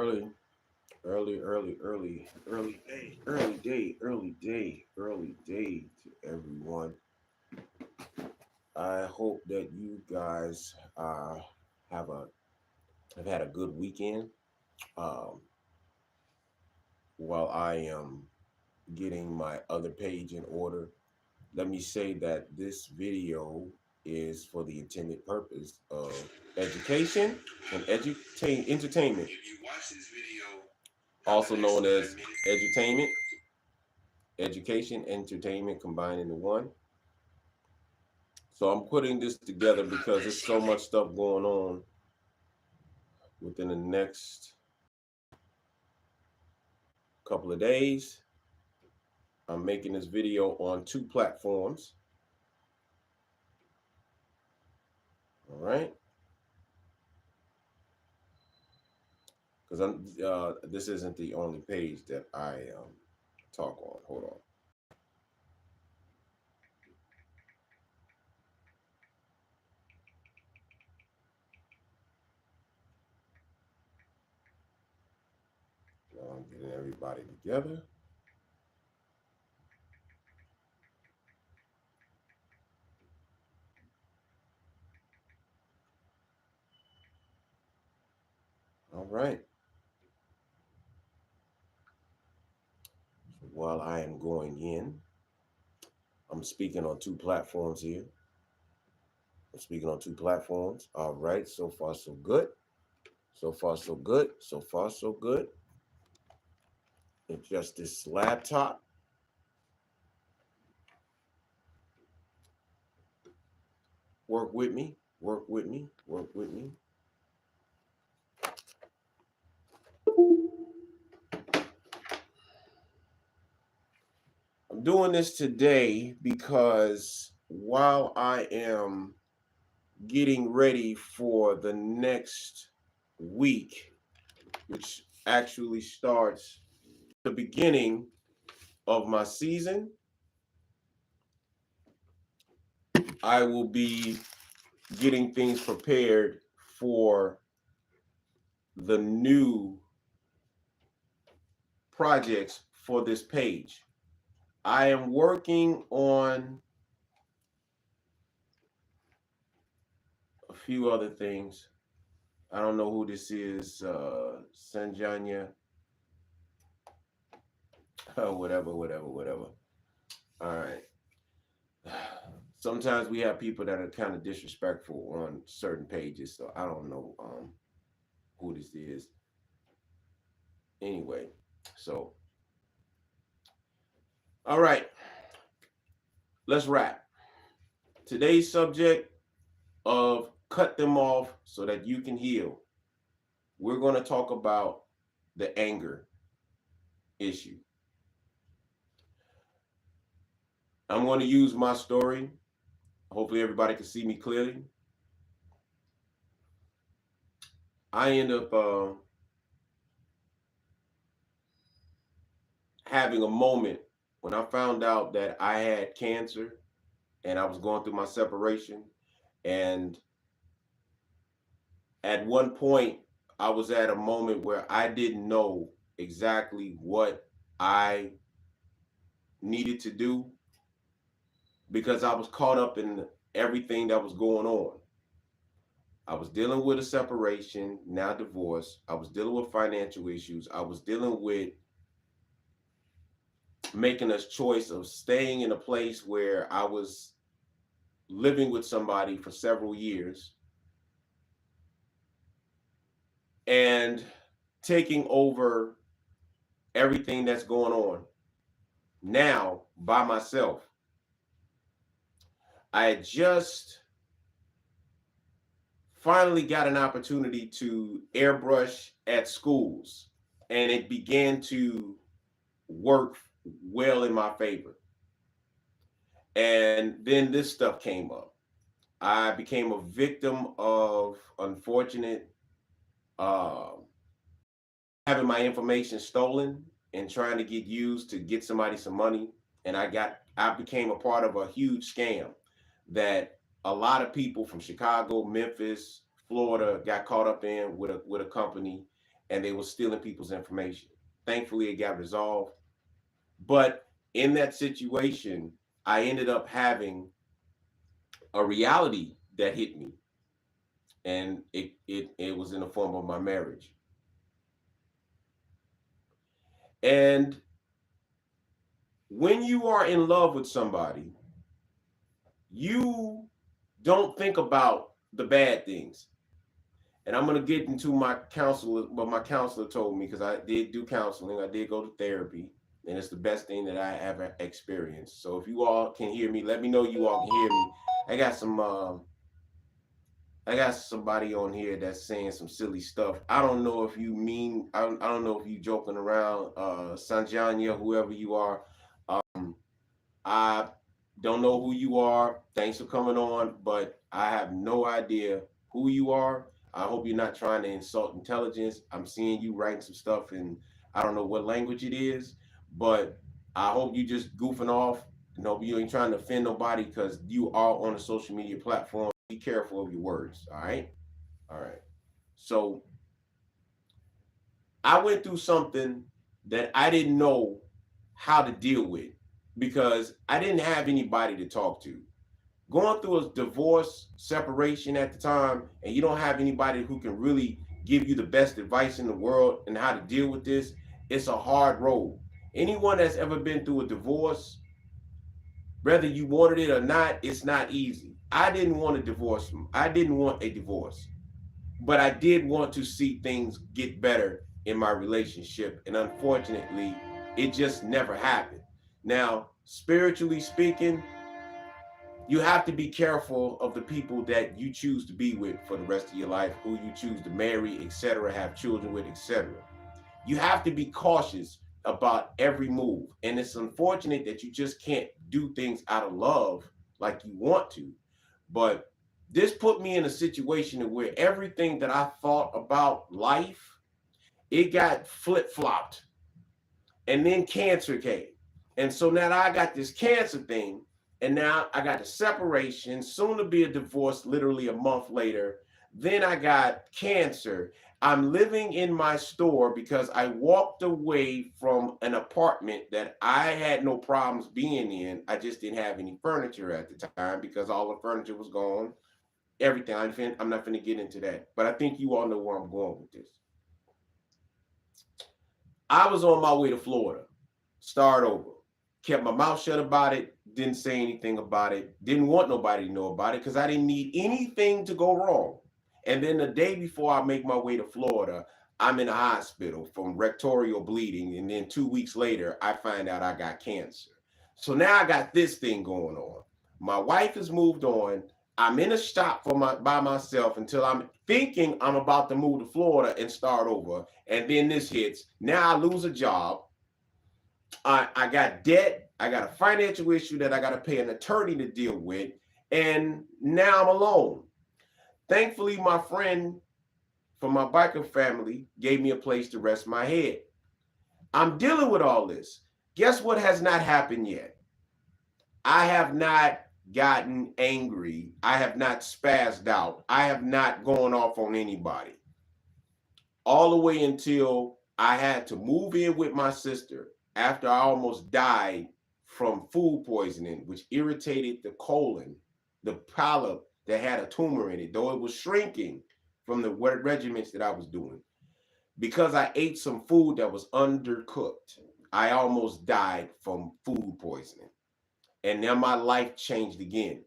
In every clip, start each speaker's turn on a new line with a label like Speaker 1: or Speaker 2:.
Speaker 1: Early, early day to everyone. I hope that you guys have a have had a good weekend. Um, while I am getting my other page in order, let me say that this video is for the intended purpose of education and entertainment, also known as edutainment, education, entertainment combined into one. So I'm putting this together because there's so much stuff going on within the next couple of days. I'm making this video on two platforms. All right. Because this isn't the only page that I talk on. Hold on. I'm getting everybody together. All right. So while I am going in, I'm speaking on two platforms here. I'm speaking on two platforms. All right. So far, so good. So far, so good. So far, so good. It's just this laptop. Work with me. Work with me. Work with me. I'm doing this today because while I am getting ready for the next week, which actually starts the beginning of my season, I will be getting things prepared for the new projects for this page. I am working on a few other things. I don't know who this is, Sanjanya, whatever. All right. Sometimes we have people that are kind of disrespectful on certain pages, so I don't know who this is. Anyway, so all right, let's wrap. Today's subject of cut them off so that you can heal. We're going to talk about the anger issue. I'm going to use my story. Hopefully, everybody can see me clearly. I end up having a moment when I found out that I had cancer and I was going through my separation. And at one point, I was at a moment where I didn't know exactly what I needed to do because I was caught up in everything that was going on. I was dealing with a separation, now divorce. I was dealing with financial issues. I was dealing with making a choice of staying in a place where I was living with somebody for several years and taking over everything that's going on now by myself. I had just finally got an opportunity to airbrush at schools, and it began to work well in my favor. And then this stuff came up. I became a victim of unfortunate uh, having my information stolen and trying to get used to get somebody some money. And I became a part of a huge scam that a lot of people from Chicago, Memphis, Florida got caught up in with a company. and they were stealing people's information. Thankfully, it got resolved. But in that situation, I ended up having a reality that hit me, and it was in the form of my marriage. And when you are in love with somebody, you don't think about the bad things. And I'm going to get into my counselor, what my counselor told me, because I did do counseling. I did go to therapy, and it's the best thing that I ever experienced. So if you all can hear me, let me know you all can hear me. I got somebody on here that's saying some silly stuff. I don't know if you mean, I don't know if you joking around, Sanjanya, whoever you are. I don't know who you are. Thanks for coming on, but I have no idea who you are. I hope you're not trying to insult intelligence. I'm seeing you writing some stuff and I don't know what language it is, but I hope you just goofing off. No, you ain't trying to offend nobody because you are on a social media platform. Be careful of your words. All right. All right. So I went through something that I didn't know how to deal with because I didn't have anybody to talk to. Going through a divorce, separation at the time, and you don't have anybody who can really give you the best advice in the world and how to deal with this, it's a hard road. Anyone that's ever been through a divorce, whether you wanted it or not, it's not easy. I didn't want a divorce. I didn't want a divorce, but I did want to see things get better in my relationship. And unfortunately, it just never happened. Now, spiritually speaking, you have to be careful of the people that you choose to be with for the rest of your life, who you choose to marry, etc., have children with, etc. You have to be cautious about every move. And it's unfortunate that you just can't do things out of love like you want to. But this put me in a situation where everything that I thought about life, it got flip-flopped. And then cancer came. And so now I got this cancer thing, and now I got the separation, soon to be a divorce literally a month later. Then I got cancer. I'm living in my store because I walked away from an apartment that I had no problems being in. I just didn't have any furniture at the time because all the furniture was gone. Everything. I'm not going to get into that. But I think you all know where I'm going with this. I was on my way to Florida. Start over. Kept my mouth shut about it. Didn't say anything about it. Didn't want nobody to know about it because I didn't need anything to go wrong. And then the day before I make my way to Florida, I'm in a hospital from rectorial bleeding. And then 2 weeks later, I find out I got cancer. So now I got this thing going on. My wife has moved on. I'm in a shop by myself until I'm thinking I'm about to move to Florida and start over. And then this hits. Now I lose a job. I got debt. I got a financial issue that I got to pay an attorney to deal with. And now I'm alone. Thankfully, my friend from my biker family gave me a place to rest my head. I'm dealing with all this. Guess what has not happened yet? I have not gotten angry. I have not spazzed out. I have not gone off on anybody. All the way until I had to move in with my sister after I almost died from food poisoning, which irritated the colon, the polyp that had a tumor in it, though it was shrinking from the regimens that I was doing. Because I ate some food that was undercooked, I almost died from food poisoning. And now my life changed again.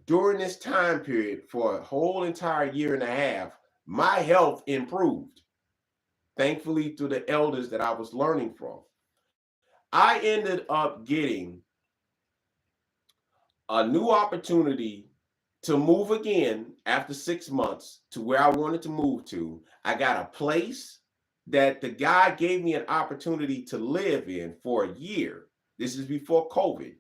Speaker 1: During this time period, for a whole entire year and a half, my health improved. Thankfully, through the elders that I was learning from. I ended up getting a new opportunity to move again after 6 months to where I wanted to move to. I got a place that the guy gave me an opportunity to live in for a year. This is before COVID.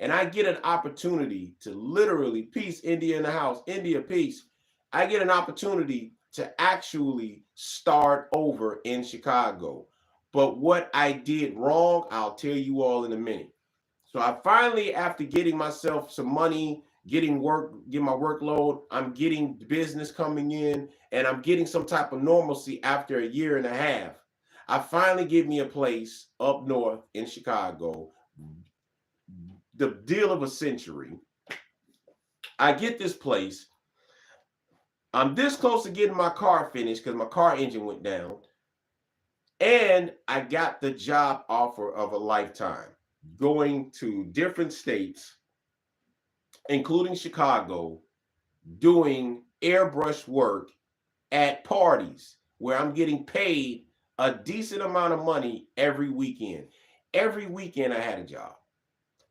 Speaker 1: And I get an opportunity to literally, peace, India in the house, India, peace. I get an opportunity to actually start over in Chicago. But what I did wrong, I'll tell you all in a minute. So I finally, after getting myself some money, getting my workload, I'm getting business coming in, and I'm getting some type of normalcy after a year and a half. I finally get me a place up north in Chicago, the deal of a century. I get this place. I'm this close to getting my car finished because my car engine went down. And I got the job offer of a lifetime, going to different states, including Chicago, doing airbrush work at parties where I'm getting paid a decent amount of money every weekend. Every weekend I had a job.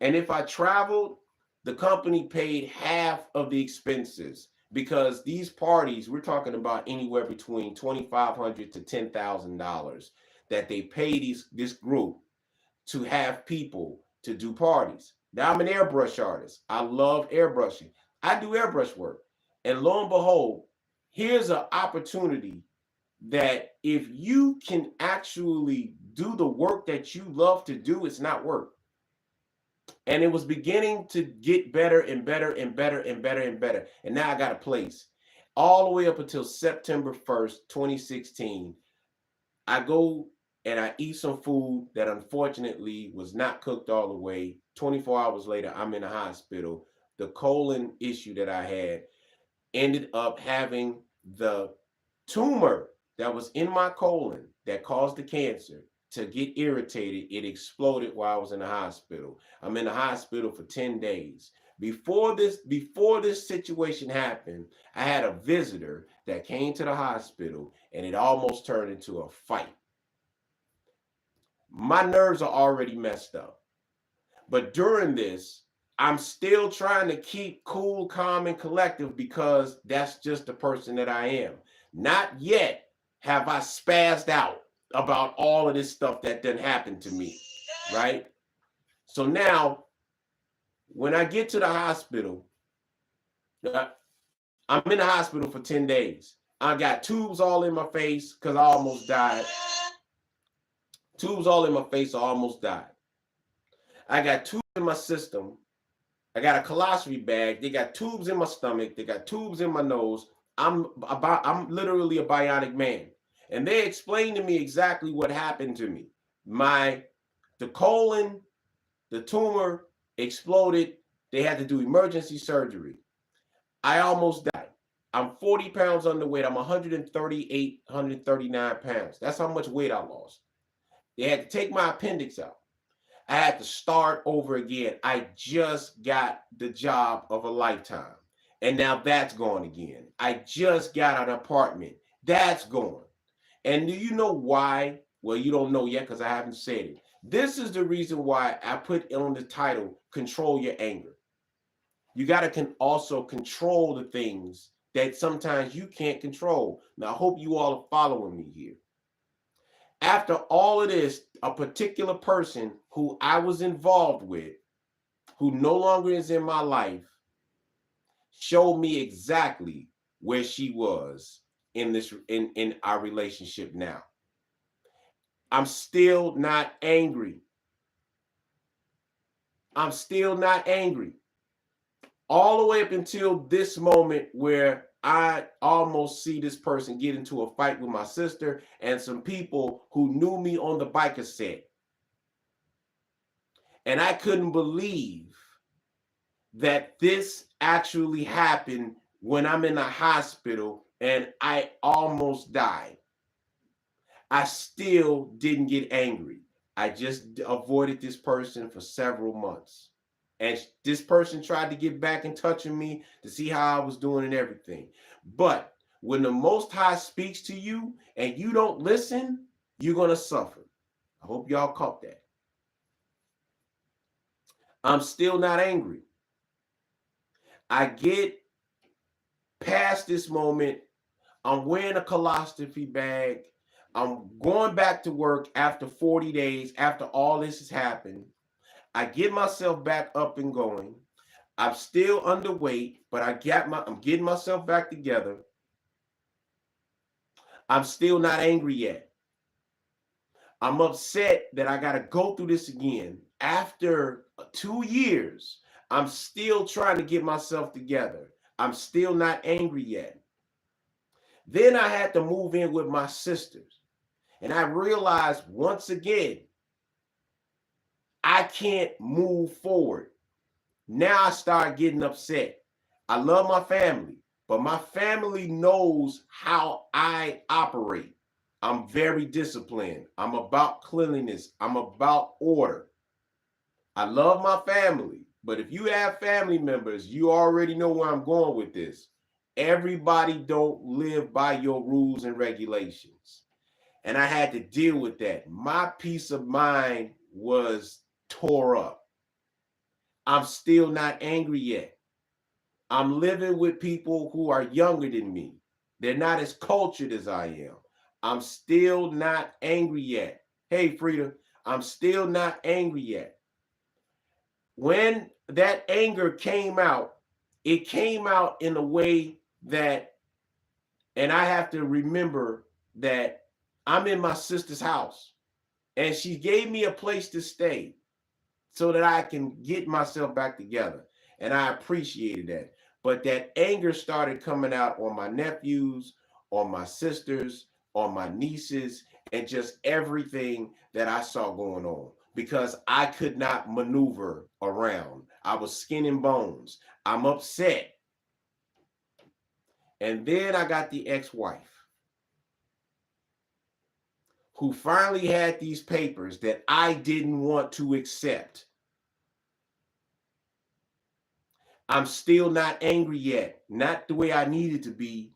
Speaker 1: And if I traveled, the company paid half of the expenses because these parties, we're talking about anywhere between $2,500 to $10,000 that they pay this group to have people to do parties. Now I'm an airbrush artist. I love airbrushing. I do airbrush work. And lo and behold, here's an opportunity that if you can actually do the work that you love to do, it's not work. And it was beginning to get better and better and better and better and better. And now I got a place. All the way up until September 1st, 2016, I go and I eat some food that unfortunately was not cooked all the way. 24 hours later, I'm in the hospital. The colon issue that I had ended up having the tumor that was in my colon that caused the cancer to get irritated. It exploded while I was in the hospital. I'm in the hospital for 10 days. Before this situation happened, I had a visitor that came to the hospital and it almost turned into a fight. My nerves are already messed up. But during this, I'm still trying to keep cool, calm, and collective because that's just the person that I am. Not yet have I spazzed out about all of this stuff that done happened to me, right? So now, when I get to the hospital, I'm in the hospital for 10 days. I got tubes all in my face because I almost died. Tubes all in my face, I almost died. I got tubes in my system. I got a colostomy bag. They got tubes in my stomach. They got tubes in my nose. I'm literally a bionic man. And they explained to me exactly what happened to me. The colon, the tumor exploded. They had to do emergency surgery. I almost died. I'm 40 pounds underweight. I'm 138, 139 pounds. That's how much weight I lost. They had to take my appendix out. I had to start over again. I just got the job of a lifetime. And now that's gone again. I just got an apartment. That's gone. And do you know why? Well, you don't know yet because I haven't said it. This is the reason why I put on the title, Control Your Anger. You got to also control the things that sometimes you can't control. Now, I hope you all are following me here. After all of this, a particular person who I was involved with, who no longer is in my life, showed me exactly where she was in our relationship now. I'm still not angry. I'm still not angry. All the way up until this moment where I almost see this person get into a fight with my sister and some people who knew me on the biker set. And I couldn't believe that this actually happened when I'm in the hospital and I almost died. I still didn't get angry. I just avoided this person for several months. And this person tried to get back in touch with me to see how I was doing and everything. But when the Most High speaks to you and you don't listen, you're going to suffer. I hope y'all caught that. I'm still not angry. I get past this moment. I'm wearing a colostomy bag. I'm going back to work after 40 days, after all this has happened. I get myself back up and going. I'm still underweight, but I'm getting myself back together. I'm still not angry yet. I'm upset that I got to go through this again. After 2 years, I'm still trying to get myself together. I'm still not angry yet. Then I had to move in with my sisters. And I realized once again, I can't move forward. Now I start getting upset. I love my family, but my family knows how I operate. I'm very disciplined. I'm about cleanliness. I'm about order. I love my family, but if you have family members, you already know where I'm going with this. Everybody don't live by your rules and regulations. And I had to deal with that. My peace of mind was tore up. I'm still not angry yet. I'm living with people who are younger than me. They're not as cultured as I am. I'm still not angry yet. Hey, Frida, I'm still not angry yet. When that anger came out, it came out in a way that, and I have to remember that I'm in my sister's house and she gave me a place to stay so that I can get myself back together. And I appreciated that. But that anger started coming out on my nephews, on my sisters, on my nieces, and just everything that I saw going on because I could not maneuver around. I was skin and bones. I'm upset. And then I got the ex-wife who finally had these papers that I didn't want to accept. I'm still not angry yet, not the way I needed to be.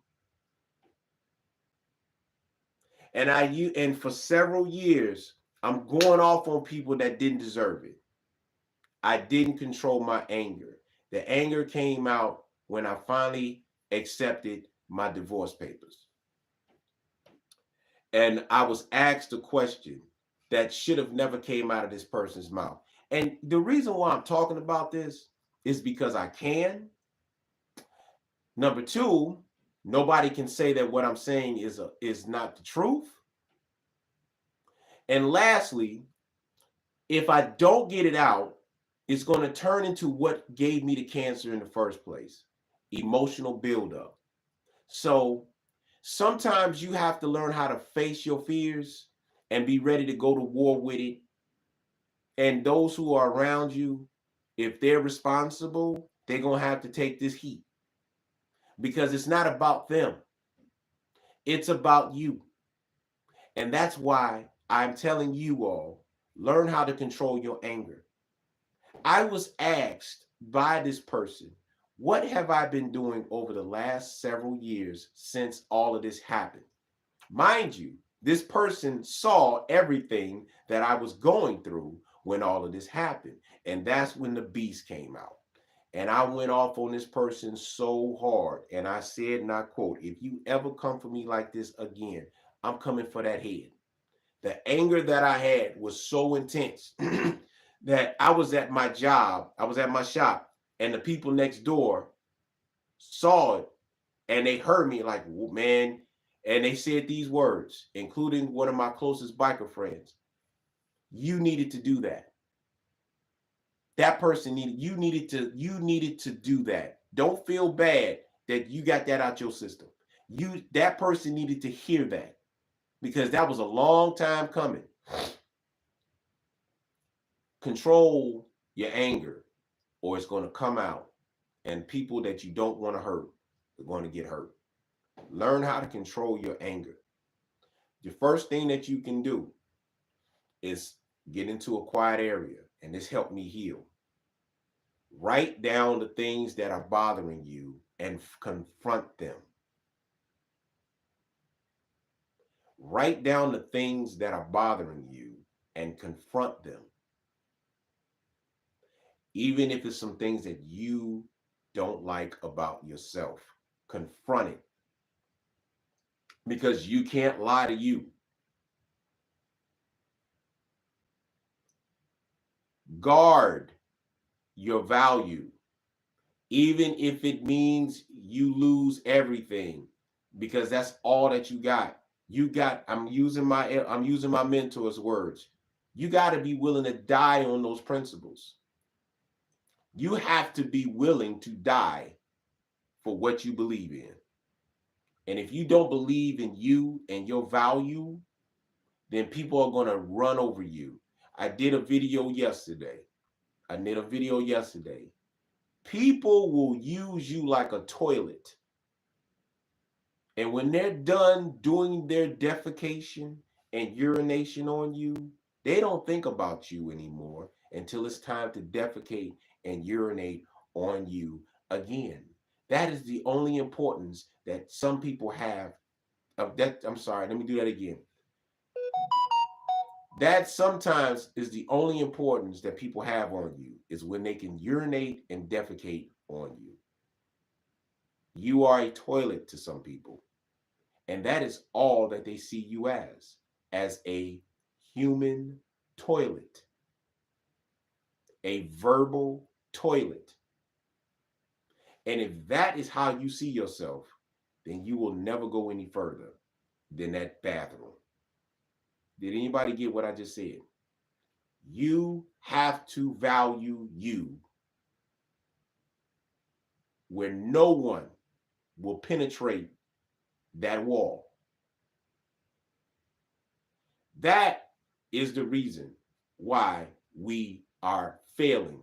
Speaker 1: And for several years, I'm going off on people that didn't deserve it. I didn't control my anger. The anger came out when I finally accepted my divorce papers. And I was asked a question that should have never came out of this person's mouth. And the reason why I'm talking about this is because I can. Number two, nobody can say that what I'm saying is not the truth. And lastly, if I don't get it out, it's going to turn into what gave me the cancer in the first place, emotional buildup. So sometimes you have to learn how to face your fears and be ready to go to war with it. And those who are around you, if they're responsible, they're going to have to take this heat because it's not about them. It's about you. And that's why I'm telling you all, learn how to control your anger. I was asked by this person, what have I been doing over the last several years since all of this happened? Mind you, this person saw everything that I was going through when all of this happened. And that's when the beast came out. And I went off on this person so hard. And I said, and I quote, if you ever come for me like this again, I'm coming for that head. The anger that I had was so intense that I was at my job, I was at my shop, and the people next door saw it and they heard me like, man, and they said these words, including one of my closest biker friends. You needed to do that. That person you needed to do that. Don't feel bad that you got that out your system. That person needed to hear that because that was a long time coming. Control your anger or it's going to come out and people that you don't want to hurt are going to get hurt. Learn how to control your anger. The first thing that you can do is get into a quiet area, and this helped me heal. Write down the things that are bothering you and confront them. Write down the things that are bothering you and confront them. Even if it's some things that you don't like about yourself, confront it. Because you can't lie to you. Guard your value, even if it means you lose everything, because that's all that you got. I'm using my mentor's words. You got to be willing to die on those principles. You have to be willing to die for what you believe in. And if you don't believe in you and your value, then people are going to run over you. I did a video yesterday. People will use you like a toilet. And when they're done doing their defecation and urination on you, they don't think about you anymore until it's time to defecate and urinate on you again. That is the only importance that some people have of that. I'm sorry, let me do that again. That sometimes is the only importance that people have on you, is when they can urinate and defecate on you. You are a toilet to some people. And that is all that they see you as a human toilet, a verbal toilet. And if that is how you see yourself, then you will never go any further than that bathroom. Did anybody get what I just said? You have to value you where no one will penetrate that wall. That is the reason why we are failing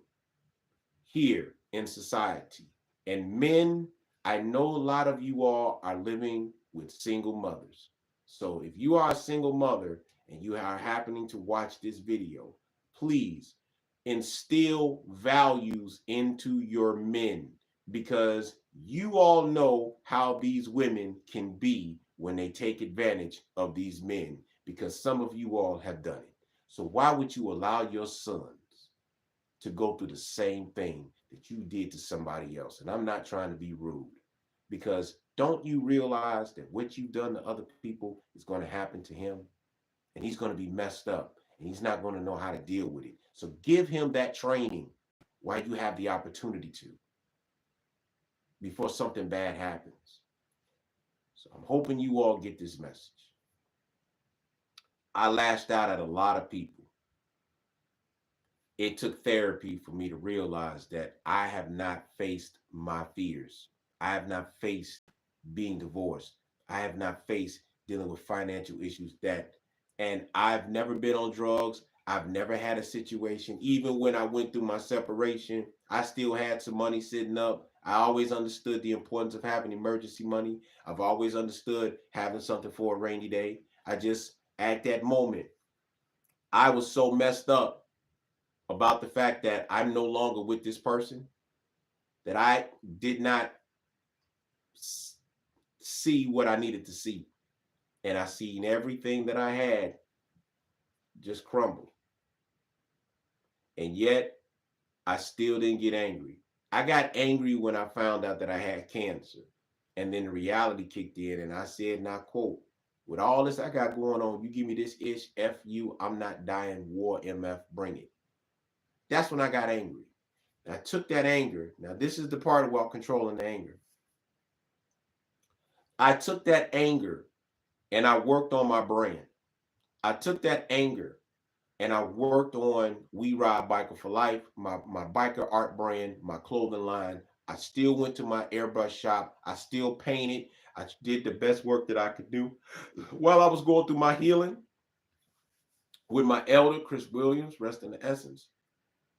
Speaker 1: here in society. And men, I know a lot of you all are living with single mothers. So if you are a single mother and you are happening to watch this video, please instill values into your men, because you all know how these women can be when they take advantage of these men, because some of you all have done it. So why would you allow your sons to go through the same thing that you did to somebody else? And I'm not trying to be rude, because don't you realize that what you've done to other people is going to happen to him, and he's going to be messed up, and he's not going to know how to deal with it. So give him that training while you have the opportunity to, before something bad happens. So I'm hoping you all get this message. I lashed out at a lot of people. It took therapy for me to realize that I have not faced my fears. I have not faced being divorced. I have not faced dealing with financial issues and I've never been on drugs. I've never had a situation. Even when I went through my separation, I still had some money sitting up. I always understood the importance of having emergency money. I've always understood having something for a rainy day. I just, at that moment, I was so messed up about the fact that I'm no longer with this person that I did not see what I needed to see. And I seen everything that I had just crumble. And yet, I still didn't get angry. I got angry when I found out that I had cancer. And then the reality kicked in, and I said, and I quote, with all this I got going on, you give me this ish, F you, I'm not dying, war, MF, bring it. That's when I got angry. And I took that anger. Now, this is the part about controlling the anger. I took that anger and I worked on my brand. I took that anger and I worked on We Ride Biker for Life, my biker art brand, my clothing line. I still went to my airbrush shop. I still painted. I did the best work that I could do. While I was going through my healing with my elder, Chris Williams, rest in the essence,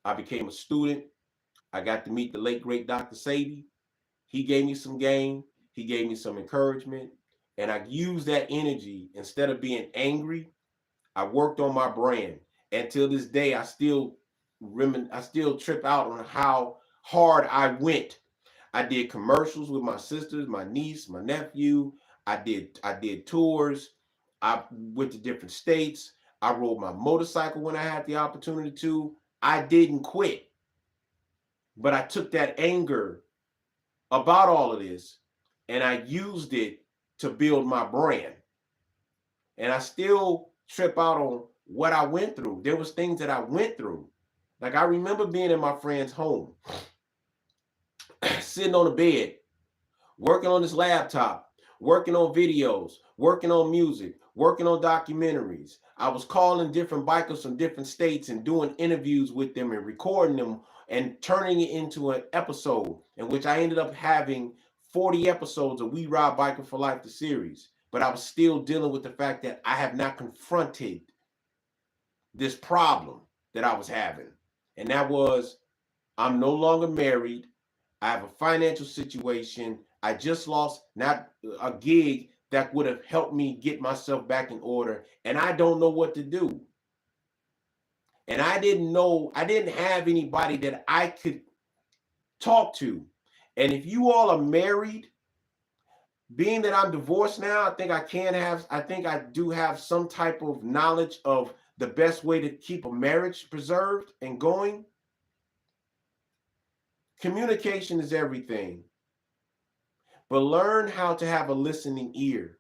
Speaker 1: I became a student. I got to meet the late, great Dr. Sadie. He gave me some game. He gave me some encouragement. And I used that energy. Instead of being angry, I worked on my brand. And till this day, I still trip out on how hard I went. I did commercials with my sisters, my niece, my nephew. I did tours. I went to different states. I rode my motorcycle when I had the opportunity to. I didn't quit. But I took that anger about all of this and I used it to build my brand. And I still trip out on what I went through. There was things that I went through. Like I remember being in my friend's home, sitting on the bed, working on this laptop, working on videos, working on music, working on documentaries. I was calling different bikers from different states and doing interviews with them and recording them and turning it into an episode in which I ended up having 40 episodes of We Ride Biker for Life, the series, but I was still dealing with the fact that I have not confronted this problem that I was having. And that was, I'm no longer married. I have a financial situation. I just lost not a gig that would have helped me get myself back in order. And I don't know what to do. And I didn't have anybody that I could talk to. And if you all are married, being that I'm divorced now, I think I do have some type of knowledge of the best way to keep a marriage preserved and going. Communication is everything. But learn how to have a listening ear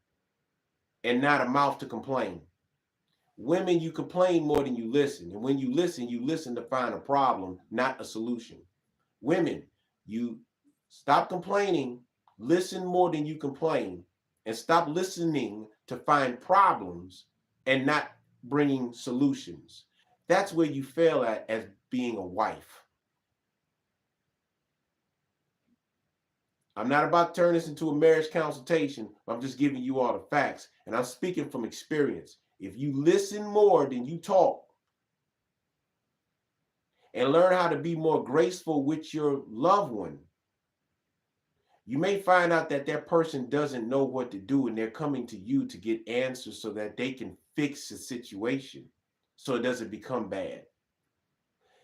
Speaker 1: and not a mouth to complain. Women, you complain more than you listen. And when you listen to find a problem, not a solution. Women, you stop complaining, listen more than you complain, and stop listening to find problems and not bringing solutions. That's where you fail at as being a wife. I'm not about to turn this into a marriage consultation. I'm just giving you all the facts. And I'm speaking from experience. If you listen more than you talk and learn how to be more graceful with your loved one, you may find out that that person doesn't know what to do and they're coming to you to get answers so that they can fix the situation so it doesn't become bad.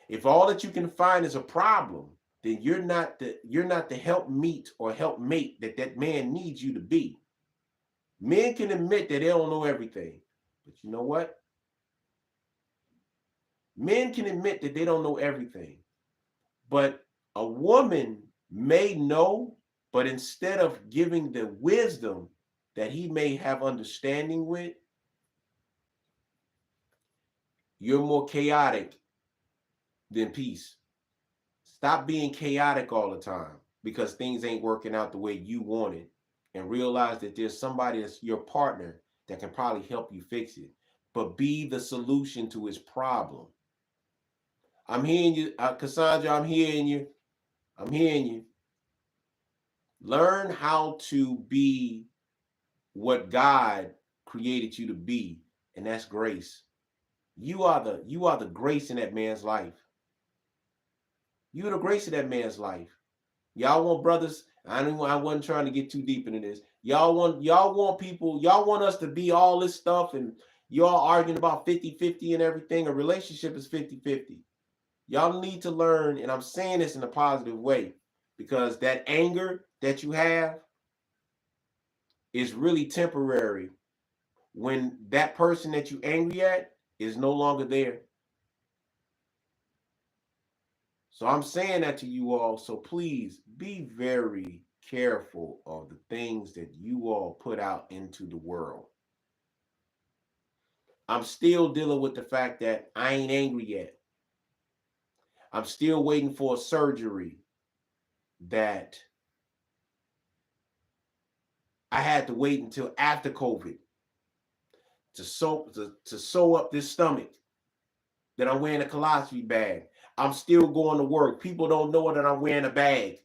Speaker 1: If all that you can find is a problem, then you're not the help meet or help mate that man needs you to be. Men can admit that they don't know everything, but you know what? Men can admit that they don't know everything, but a woman may know, but instead of giving the wisdom that he may have understanding with, you're more chaotic than peace. Stop being chaotic all the time because things ain't working out the way you want it, and realize that there's somebody that's your partner that can probably help you fix it, but be the solution to his problem. I'm hearing you, Cassandra, I'm hearing you. I'm hearing you. Learn how to be what God created you to be, and that's grace. You are the grace in that man's life. You're the grace in that man's life. Y'all want brothers. I wasn't trying to get too deep into this. Y'all want people, y'all want us to be all this stuff, and y'all arguing about 50-50 and everything. A relationship is 50-50. Y'all need to learn, and I'm saying this in a positive way, because that anger that you have is really temporary when that person that you angry at is no longer there. So I'm saying that to you all. So please be very careful of the things that you all put out into the world. I'm still dealing with the fact that I ain't angry yet. I'm still waiting for a surgery that I had to wait until after COVID to sew up this stomach that I'm wearing a colostomy bag. I'm still going to work. People don't know that I'm wearing a bag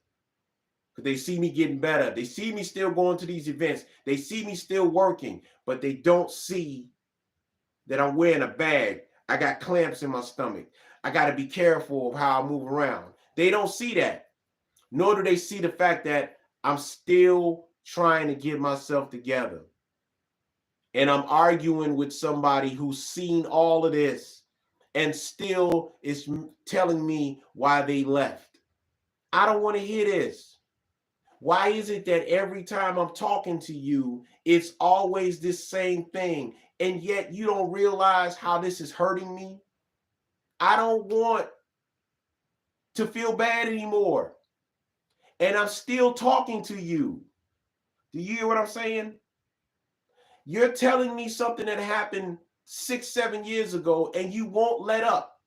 Speaker 1: because they see me getting better. They see me still going to these events. They see me still working, but they don't see that I'm wearing a bag. I got clamps in my stomach. I got to be careful of how I move around. They don't see that. Nor do they see the fact that I'm still trying to get myself together. And I'm arguing with somebody who's seen all of this and still is telling me why they left. I don't want to hear this. Why is it that every time I'm talking to you, it's always this same thing, and yet you don't realize how this is hurting me? I don't want to feel bad anymore. And I'm still talking to you. Do you hear what I'm saying? You're telling me something that happened 6-7 years ago, and you won't let up.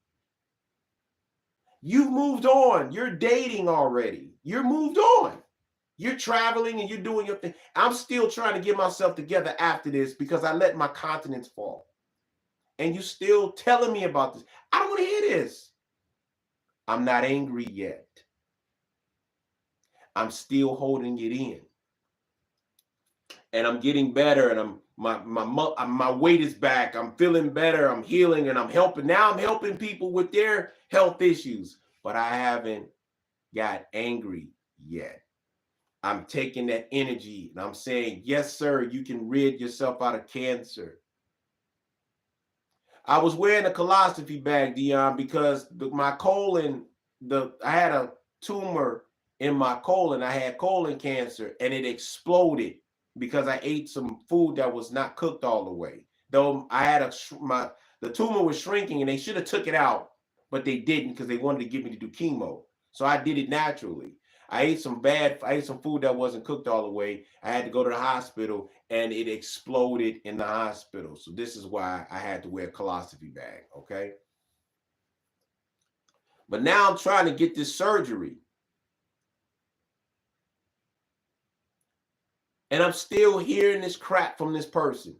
Speaker 1: You've moved on. You're dating already. You're moved on. You're traveling and you're doing your thing. I'm still trying to get myself together after this because I let my confidence fall. And you're still telling me about this. I don't want to hear this. I'm not angry yet. I'm still holding it in. And I'm getting better, and my weight is back. I'm feeling better. I'm healing, and I'm helping. Now I'm helping people with their health issues, but I haven't got angry yet. I'm taking that energy and I'm saying, yes, sir, you can rid yourself out of cancer. I was wearing a colostomy bag, Dion, because my colon, I had a tumor in my colon. I had colon cancer, and it exploded because I ate some food that was not cooked all the way. Though I had the tumor was shrinking, and they should have took it out, but they didn't because they wanted to get me to do chemo. So I did it naturally. I ate some food that wasn't cooked all the way. I had to go to the hospital, and it exploded in the hospital. So this is why I had to wear a colostomy bag, okay? But now I'm trying to get this surgery. And I'm still hearing this crap from this person.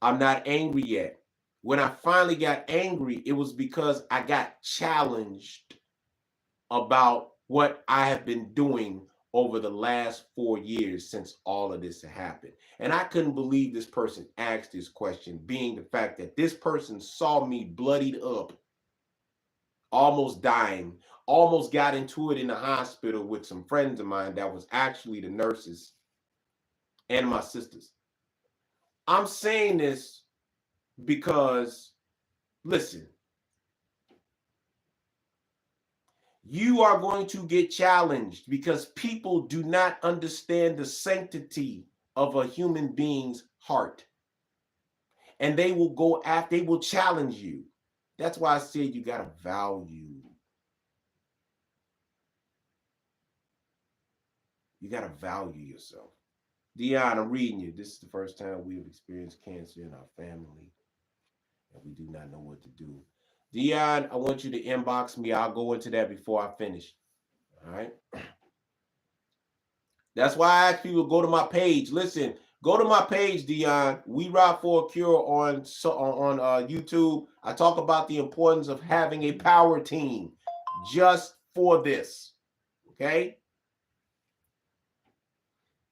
Speaker 1: I'm not angry yet. When I finally got angry, it was because I got challenged about what I have been doing over the last 4 years since all of this happened. And I couldn't believe this person asked this question, being the fact that this person saw me bloodied up, almost dying, almost got into it in the hospital with some friends of mine that was actually the nurses and my sisters. I'm saying this because, listen, you are going to get challenged because people do not understand the sanctity of a human being's heart. And they will go after, they will challenge you. That's why I said you got to value. You got to value yourself. Dion, I'm reading you. This is the first time we have experienced cancer in our family, and we do not know what to do. Dion, I want you to inbox me. I'll go into that before I finish. All right. That's why I ask people to go to my page. Listen, go to my page, Dion. We Ride for a Cure on YouTube. I talk about the importance of having a power team just for this. Okay.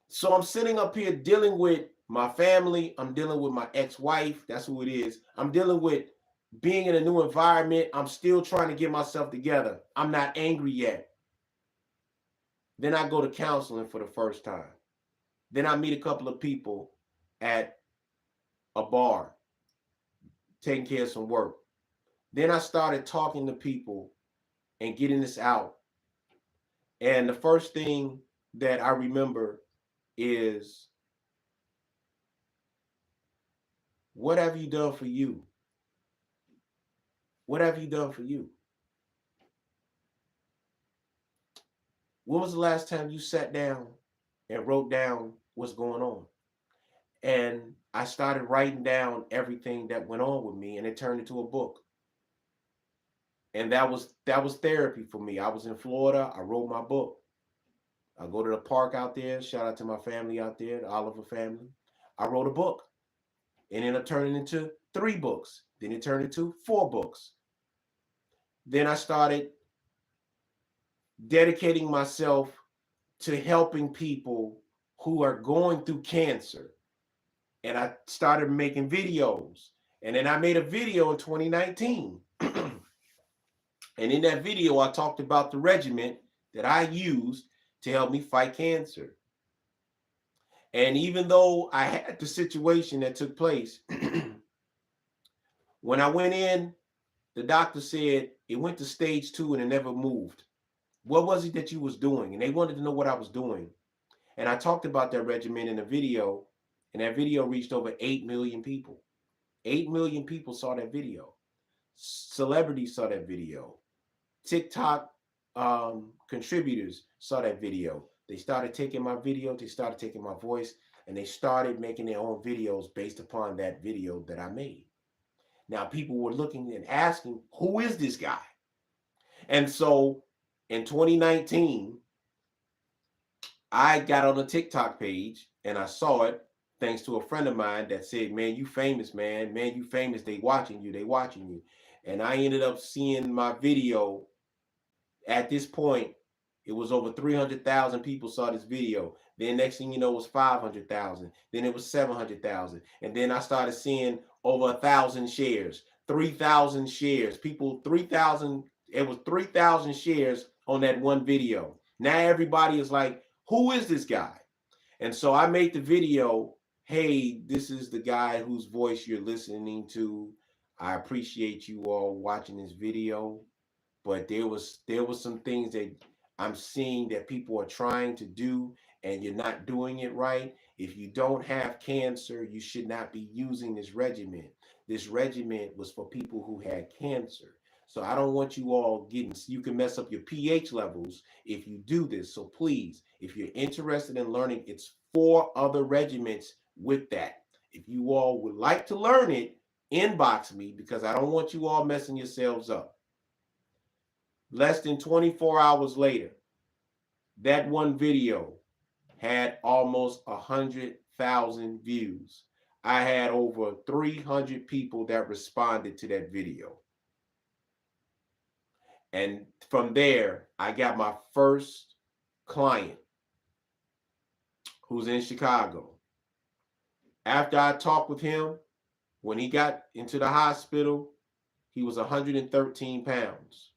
Speaker 1: So I'm sitting up here dealing with my family. I'm dealing with my ex-wife. That's who it is. I'm dealing with being in a new environment. I'm still trying to get myself together. I'm not angry yet. Then I go to counseling for the first time. Then I meet a couple of people at a bar, taking care of some work. Then I started talking to people and getting this out. And the first thing that I remember is, what have you done for you? What have you done for you? When was the last time you sat down and wrote down what's going on? And I started writing down everything that went on with me, and it turned into a book. And that was therapy for me. I was in Florida. I wrote my book. I go to the park out there. Shout out to my family out there, the Oliver family. I wrote a book. And ended up turning into 3 books. Then it turned into 4 books. Then I started dedicating myself to helping people who are going through cancer. And I started making videos. And then I made a video in 2019. And in that video, I talked about the regimen that I used to help me fight cancer. And even though I had the situation that took place, when I went in, the doctor said it went to stage 2 and it never moved. What was it that you was doing? And they wanted to know what I was doing. And I talked about that regimen in a video, and that video reached over 8 million people. 8 million people saw that video. Celebrities saw that video. TikTok contributors saw that video. They started taking my video, they started taking my voice, and they started making their own videos based upon that video that I made. Now, people were looking and asking, who is this guy? And so in 2019, I got on a TikTok page and I saw it thanks to a friend of mine that said, man, you famous, man. Man, you famous. They watching you. They watching you. And I ended up seeing my video. At this point, It was over 300,000 people saw this video. Then next thing you know, it was 500,000. Then it was 700,000. And then I started seeing over 1,000 shares, 3,000 shares. People, 3,000, it was 3,000 shares on that one video. Now everybody is like, who is this guy? And so I made the video, hey, this is the guy whose voice you're listening to. I appreciate you all watching this video, but there was some things that I'm seeing that people are trying to do and you're not doing it right. If you don't have cancer, you should not be using this regimen. This regimen was for people who had cancer. So I don't want you all getting, you can mess up your pH levels if you do this. So please, if you're interested in learning, it's 4 other regimens with that. If you all would like to learn it, inbox me because I don't want you all messing yourselves up. Less than 24 hours later, that one video had almost 100,000 views. I had over 300 people that responded to that video. And from there, I got my first client who's in Chicago. After I talked with him, when he got into the hospital, he was 113 pounds.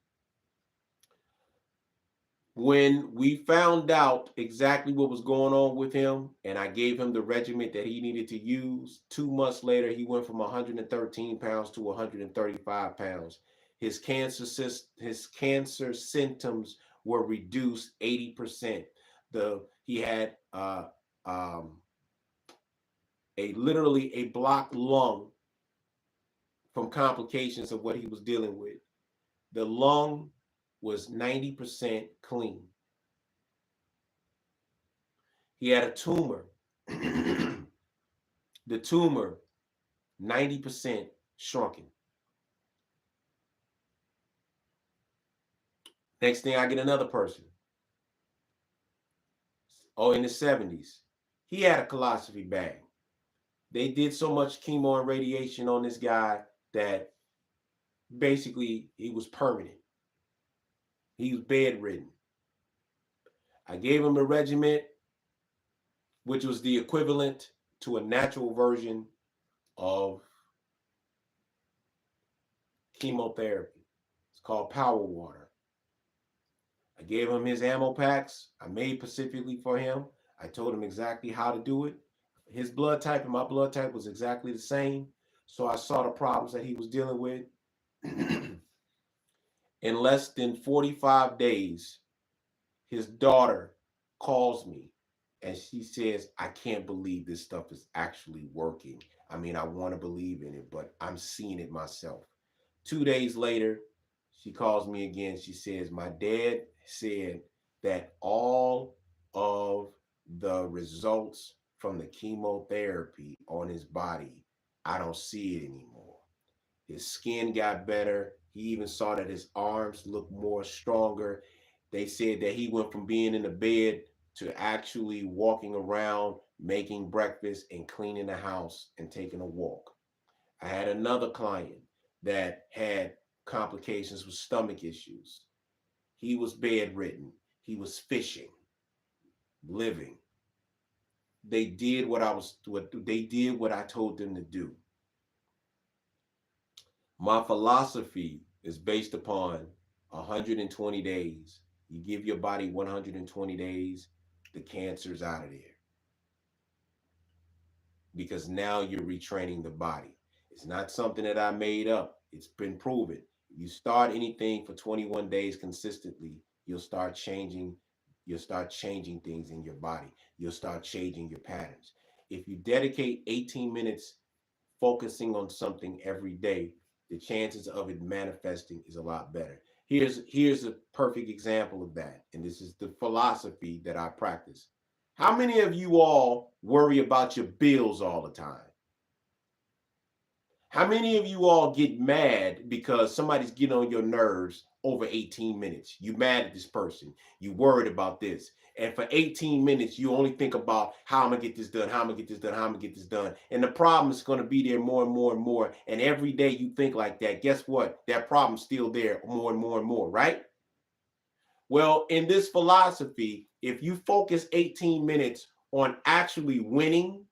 Speaker 1: When we found out exactly what was going on with him, and I gave him the regimen that he needed to use, 2 months later, he went from 113 pounds to 135 pounds. His cancer symptoms were reduced 80%. He had literally a blocked lung from complications of what he was dealing with. The lung was 90% clean. He had a tumor. The tumor, 90% shrunken. Next thing, I get another person. Oh, in the 70s. He had a colostomy bag. They did so much chemo and radiation on this guy that basically he was permanent. He was bedridden. I gave him a regimen, which was the equivalent to a natural version of chemotherapy. It's called Power Water. I gave him his ammo packs. I made specifically for him. I told him exactly how to do it. His blood type and my blood type was exactly the same. So I saw the problems that he was dealing with. In less than 45 days, his daughter calls me and she says, I can't believe this stuff is actually working. I mean, I want to believe in it, but I'm seeing it myself. 2 days later, she calls me again. She says, my dad said that all of the results from the chemotherapy on his body, I don't see it anymore. His skin got better. He even saw that his arms looked more stronger. They said that he went from being in the bed to actually walking around, making breakfast and cleaning the house and taking a walk. I had another client that had complications with stomach issues. He was bedridden. He was fishing, living. They did what I told them to do. My philosophy is based upon 120 days. You give your body 120 days, the cancer's out of there. Because now you're retraining the body. It's not something that I made up. It's been proven. If you start anything for 21 days consistently, you'll start changing things in your body. You'll start changing your patterns. If you dedicate 18 minutes focusing on something every day, the chances of it manifesting is a lot better. Here's a perfect example of that. And this is the philosophy that I practice. How many of you all worry about your bills all the time? How many of you all get mad because somebody's getting on your nerves over 18 minutes? You mad at this person. You worried about this. And for 18 minutes, you only think about how I'm going to get this done, how I'm going to get this done, how I'm going to get this done. And the problem is going to be there more and more and more. And every day you think like that, guess what? That problem's still there more and more and more, right? Well, in this philosophy, if you focus 18 minutes on actually winning,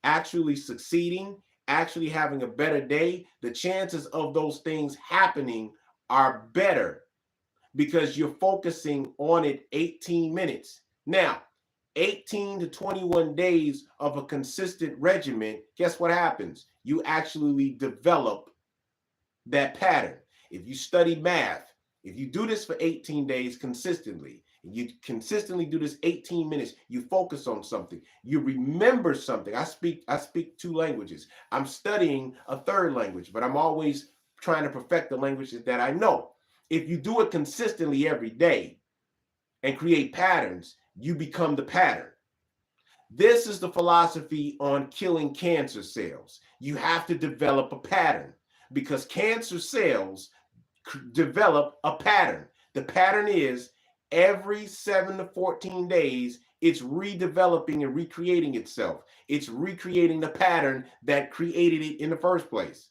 Speaker 1: actually succeeding, actually having a better day, the chances of those things happening are better because you're focusing on it 18 minutes. Now, 18 to 21 days of a consistent regimen, guess what happens? You actually develop that pattern. If you study math, if you do this for 18 days consistently, you consistently do this 18 minutes, you focus on something, you remember something. I speak two languages. I'm studying a third language, but I'm always trying to perfect the languages that I know. If you do it consistently every day and create patterns, you become the pattern. This is the philosophy on killing cancer cells. You have to develop a pattern because cancer cells develop a pattern. The pattern is every 7 to 14 days, it's redeveloping and recreating itself. It's recreating the pattern that created it in the first place.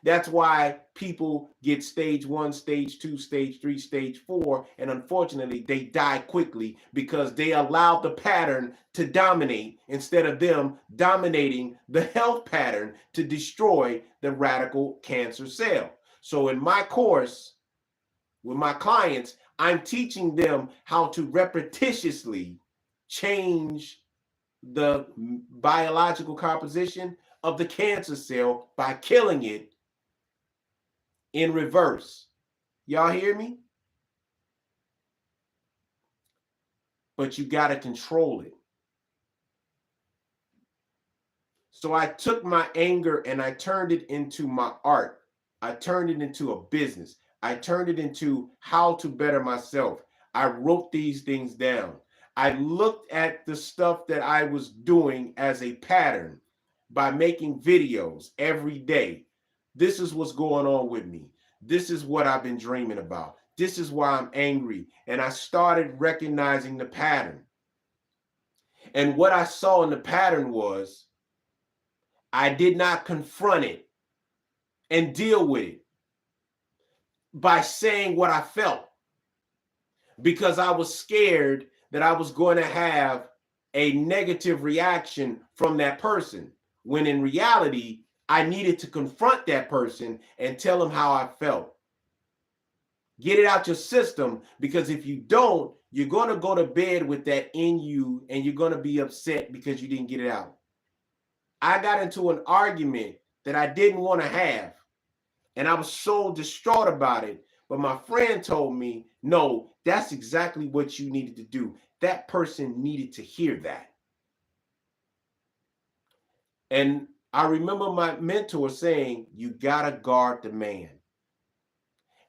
Speaker 1: That's why people get stage 1, stage 2, stage 3, stage 4, and unfortunately they die quickly because they allowed the pattern to dominate instead of them dominating the health pattern to destroy the radical cancer cell. So in my course with my clients, I'm teaching them how to repetitiously change the biological composition of the cancer cell by killing it in reverse. Y'all hear me? But you got to control it. So I took my anger and I turned it into my art. I turned it into a business. I turned it into how to better myself. I wrote these things down. I looked at the stuff that I was doing as a pattern by making videos every day. This is what's going on with me. This is what I've been dreaming about. This is why I'm angry. And I started recognizing the pattern. And what I saw in the pattern was I did not confront it and deal with it by saying what I felt because I was scared that I was going to have a negative reaction from that person, when in reality, I needed to confront that person and tell them how I felt. Get it out your system, because if you don't, you're going to go to bed with that in you and you're going to be upset because you didn't get it out. I got into an argument that I didn't want to have, and I was so distraught about it. But my friend told me, no, that's exactly what you needed to do. That person needed to hear that. And I remember my mentor saying, you got to guard the man.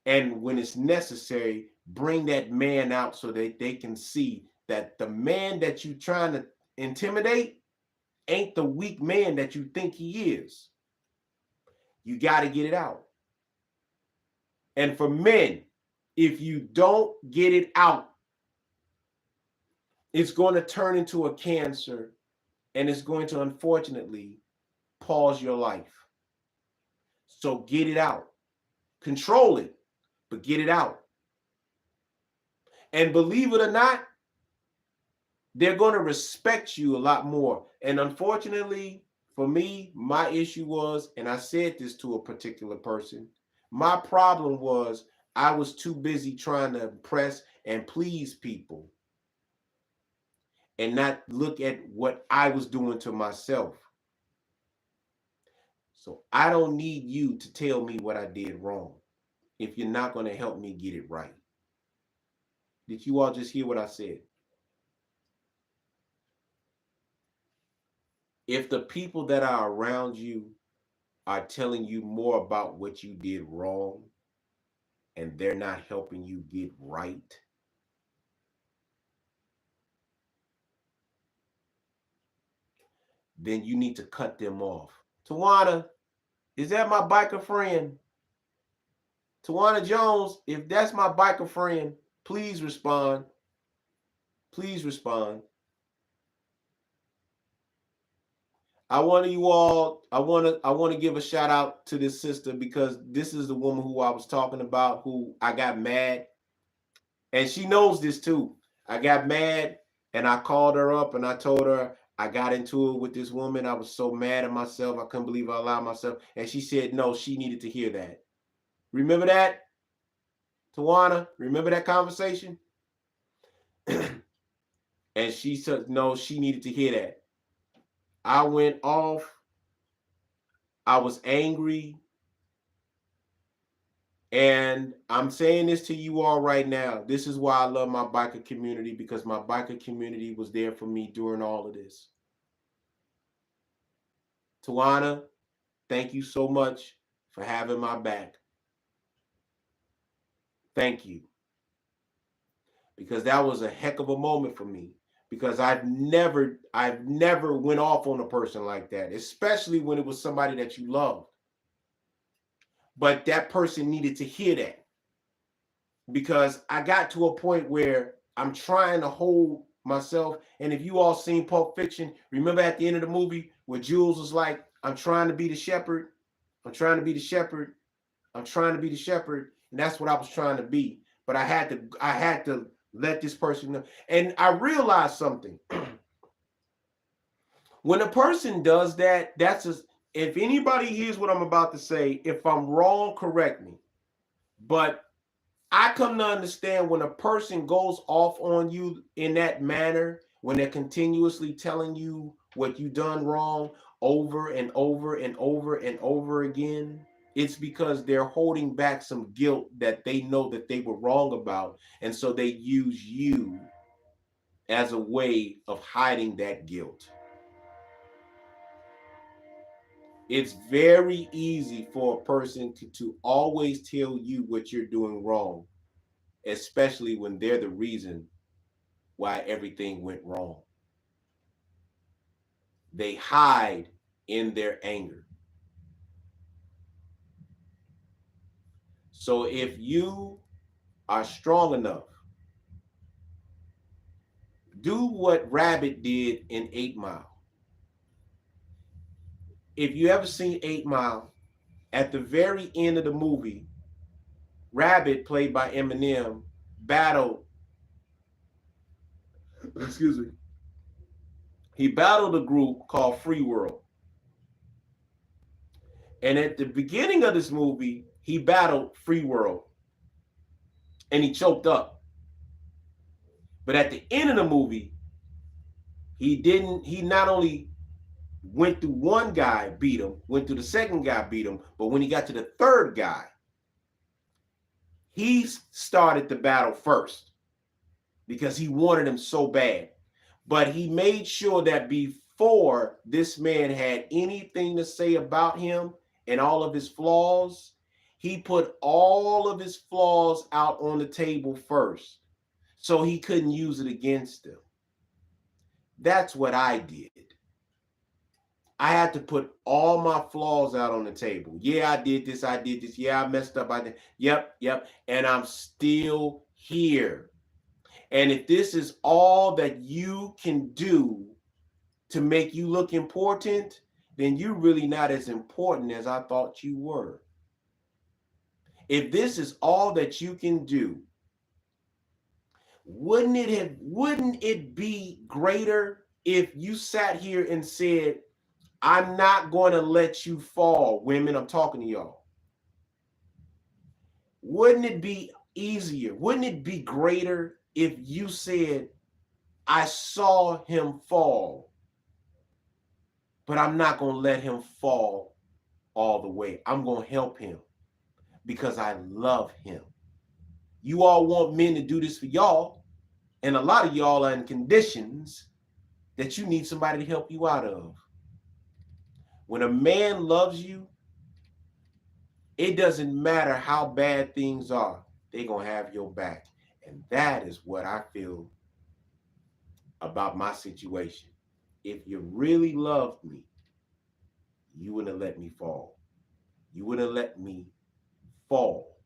Speaker 1: And when it's necessary, bring that man out so that they can see that the man that you're trying to intimidate ain't the weak man that you think he is. You got to get it out. And for men, if you don't get it out, it's going to turn into a cancer, and it's going to unfortunately pause your life. So get it out. Control it, but get it out. And believe it or not, they're going to respect you a lot more. And unfortunately, for me, my issue was, and I said this to a particular person, my problem was I was too busy trying to impress and please people and not look at what I was doing to myself. So I don't need you to tell me what I did wrong if you're not going to help me get it right. Did you all just hear what I said? If the people that are around you are telling you more about what you did wrong and they're not helping you get right, then you need to cut them off. Tawana, is that my biker friend? Tawana Jones, if that's my biker friend, please respond. Please respond. I want to give a shout out to this sister, because this is the woman who I was talking about, who I got mad And she knows this too. I got mad and I called her up and I told her I got into it with this woman. I was so mad at myself. I couldn't believe I allowed myself. And she said, no, she needed to hear that. Remember that, Tawana? Remember that conversation? And she said, no, she needed to hear that. I went off. I was angry. And I'm saying this to you all right now. This is why I love my biker community, because my biker community was there for me during all of this. Tawana, thank you so much for having my back. Thank you. Because that was a heck of a moment for me. Because I've never went off on a person like that, especially when it was somebody that you loved. But that person needed to hear that. Because I got to a point where I'm trying to hold myself. And if you all seen Pulp Fiction, remember at the end of the movie where Jules was like, I'm trying to be the shepherd. I'm trying to be the shepherd. I'm trying to be the shepherd. And that's what I was trying to be. But I had to let this person know. And I realized something. When a person does that, that's just, if anybody hears what I'm about to say, if I'm wrong, correct me. But I come to understand when a person goes off on you in that manner, when they're continuously telling you what you done wrong over and over and over and over again, it's because they're holding back some guilt that they know that they were wrong about. And so they use you as a way of hiding that guilt. It's very easy for a person to always tell you what you're doing wrong, especially when they're the reason why everything went wrong. They hide in their anger. So if you are strong enough, do what Rabbit did in 8 Mile. If you ever seen 8 Mile, at the very end of the movie, Rabbit, played by Eminem, battled, excuse me, he battled a group called Free World. And at the beginning of this movie, he battled Free World and he choked up. But at the end of the movie, he not only went through one guy, beat him, went through the second guy, beat him, but when he got to the third guy, he started the battle first because he wanted him so bad. But he made sure that before this man had anything to say about him and all of his flaws, he put all of his flaws out on the table first so he couldn't use it against him. That's what I did. I had to put all my flaws out on the table. Yeah, I did this. Yeah, I messed up. I did. Yep. And I'm still here. And if this is all that you can do to make you look important, then you're really not as important as I thought you were. If this is all that you can do, wouldn't it be greater if you sat here and said, I'm not going to let you fall, women, I'm talking to y'all. Wouldn't it be easier? Wouldn't it be greater if you said, I saw him fall, but I'm not going to let him fall all the way. I'm going to help him because I love him. You all want men to do this for y'all, and a lot of y'all are in conditions that you need somebody to help you out of. When a man loves you, it doesn't matter how bad things are, they're going to have your back. And that is what I feel about my situation. If you really loved me, you wouldn't have let me fall. You wouldn't have let me fall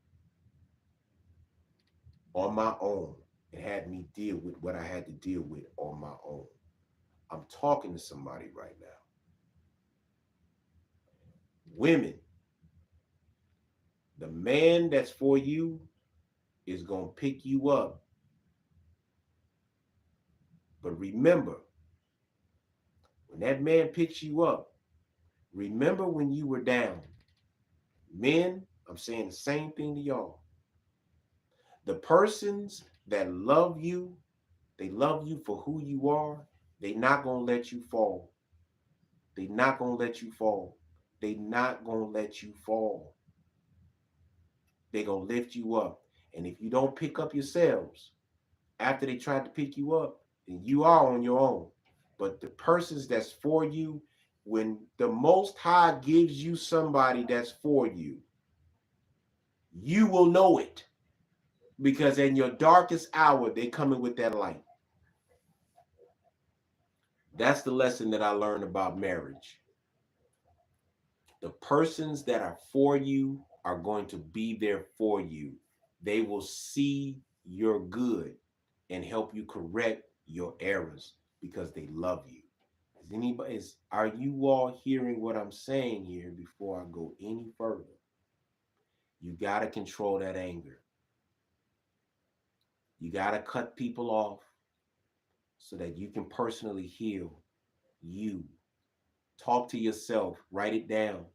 Speaker 1: on my own and had me deal with what I had to deal with on my own. I'm talking to somebody right now. Women, the man that's for you is going to pick you up But remember, when that man picks you up, remember when you were down. Men, I'm saying the same thing to y'all. The persons that love you, they love you for who you are. They not going to let you fall. They not going to let you fall. They not going to let you fall. They going to lift you up. And if you don't pick up yourselves after they tried to pick you up, then you are on your own. But the persons that's for you, when the Most High gives you somebody that's for you, you will know it. Because in your darkest hour, they coming with that light. That's the lesson that I learned about marriage. The persons that are for you are going to be there for you. They will see your good and help you correct your errors because they love you. Are you all hearing what I'm saying here before I go any further? You got to control that anger. You got to cut people off so that you can personally heal you. Talk to yourself, write it down.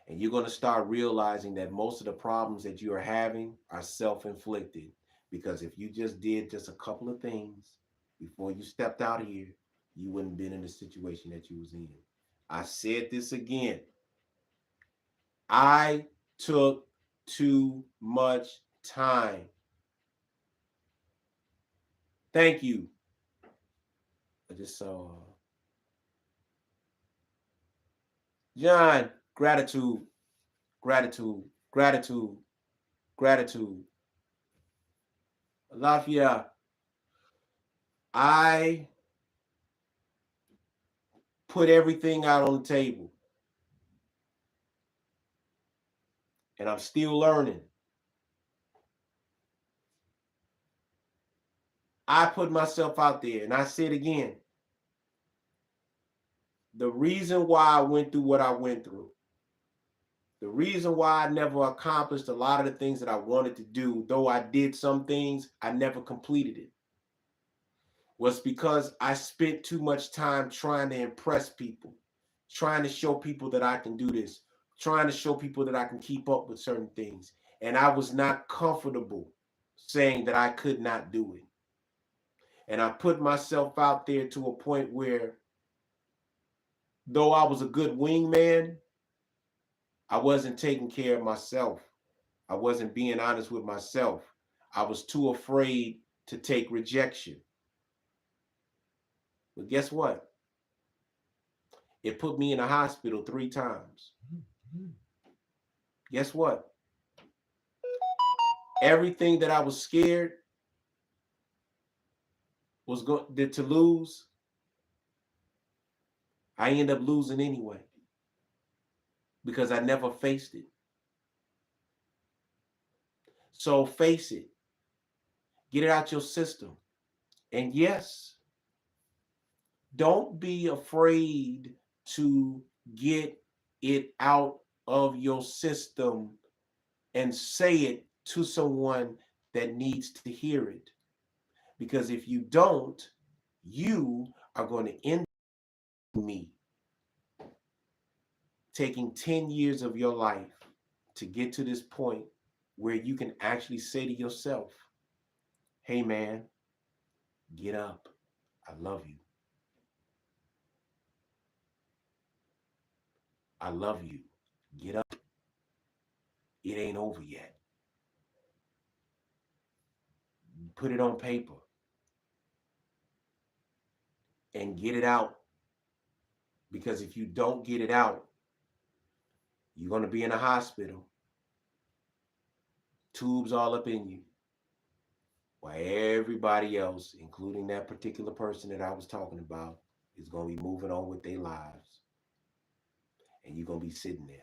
Speaker 1: And you're going to start realizing that most of the problems that you are having are self-inflicted. Because if you just did just a couple of things before you stepped out here, you wouldn't have been in the situation that you was in. I said this again. I took too much time. Thank you. I just saw John, gratitude, gratitude, gratitude, gratitude. Lafia, I put everything out on the table. And I'm still learning. I put myself out there, and I say it again. The reason why I went through what I went through, the reason why I never accomplished a lot of the things that I wanted to do, though I did some things, I never completed it, was because I spent too much time trying to impress people, trying to show people that I can do this, trying to show people that I can keep up with certain things. And I was not comfortable saying that I could not do it. And I put myself out there to a point where, though I was a good wingman, I wasn't taking care of myself. I wasn't being honest with myself. I was too afraid to take rejection. But guess what? It put me in a hospital 3 times. Guess what? Everything that I was scared was going to lose, I ended up losing anyway because I never faced it. So face it. Get it out your system. And yes, don't be afraid to get it out of your system and say it to someone that needs to hear it. Because if you don't, you are going to end up me taking 10 years of your life to get to this point where you can actually say to yourself, hey man, get up. I love you. I love you. Get up. It ain't over yet. Put it on paper and get it out. Because if you don't get it out, you're going to be in a hospital, tubes all up in you, while everybody else, including that particular person that I was talking about, is going to be moving on with their lives. And you're going to be sitting there.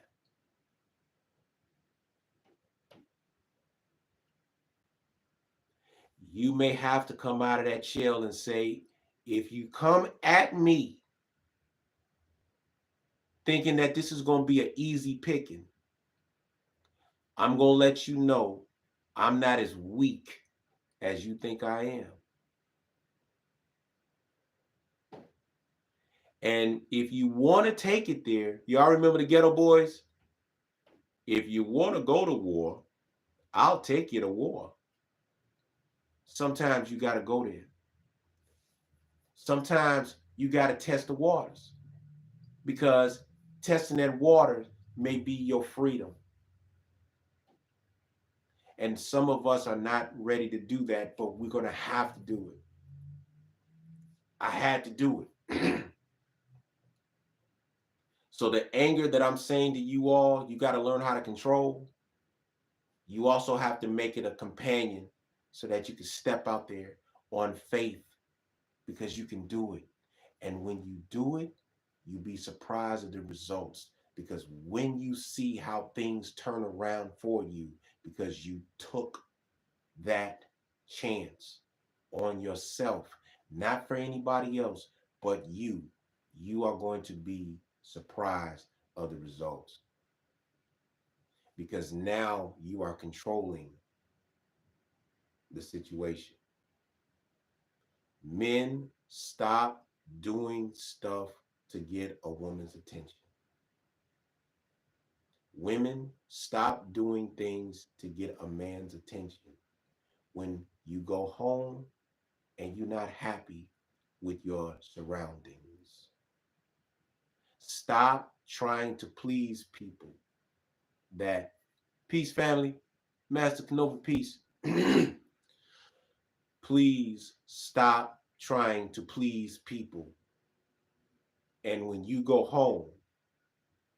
Speaker 1: You may have to come out of that shell and say, if you come at me thinking that this is going to be an easy picking, I'm going to let you know I'm not as weak as you think I am. And if you want to take it there, y'all remember the Ghetto Boys? If you want to go to war, I'll take you to war. Sometimes you got to go there. Sometimes you got to test the waters, because testing that water may be your freedom. And some of us are not ready to do that, but we're going to have to do it. I had to do it. So the anger that I'm saying to you all, you got to learn how to control. You also have to make it a companion so that you can step out there on faith, because you can do it. And when you do it, you'll be surprised at the results, because when you see how things turn around for you, because you took that chance on yourself, not for anybody else, but you are going to be surprised of the results, because now you are controlling the situation. Men, stop doing stuff to get a woman's attention. Women, stop doing things to get a man's attention. When you go home and you're not happy with your surroundings, stop trying to please people. That peace, family, Master Canova, peace. Please stop trying to please people. And when you go home,